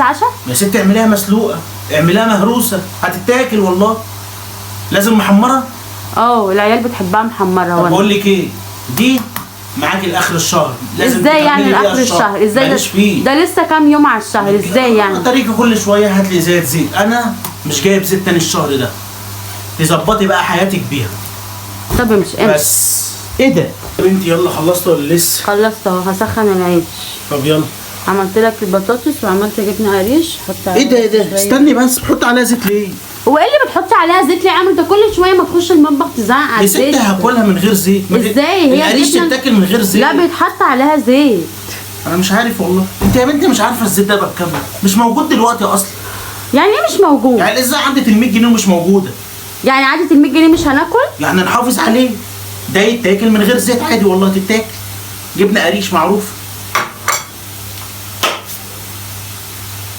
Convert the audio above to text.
عشاء؟ يا ست اعمليها مسلوقه، اعمليها مهروسه هتتاكل والله. لازم محمره؟ العيال بتحبها محمره. طب بقول لك ايه، دي معاكي لاخر الشهر. لازم ازاي يعني لاخر الشهر؟ ازاي ماليش فيه. ده لسه كام يوم على الشهر، ازاي يعني؟ طريقي كل شويه هات لي زيت. انا مش جايب زيت تاني الشهر ده، تظبطي بقى حياتك بيها. طب امشي بس ايه ده؟ طب انت يلا خلصت ولا لسه؟ خلصت اهو، هسخن العيش. طب يلا. عملت لك البطاطس وعملت جبنه قريش. حط ايه ده؟ استني بس، بحط عليها زيت ليه؟ هو ايه اللي بتحطي عليها زيت ليه يا عم؟ انت كل شويه ما تخش المطبخ تزعق على الزيت. يا ست هاكلها من غير زيت. ازاي هي القريش تتاكل من غير زيت؟ لا بيتحط عليها زيت. انا مش عارف والله. انت يا بنتي مش عارفه الزيت ده بكام؟ مش موجود دلوقتي اصلا. يعني ايه مش موجود؟ يعني ازاي عدت ال 100 جنيه ومش موجوده؟ يعني عدت ال 100 جنيه مش هناكل؟ يعني نحافظ عليه. ده يتاكل من غير زيت عادي والله، تتاكل. جبنه قريش معروف.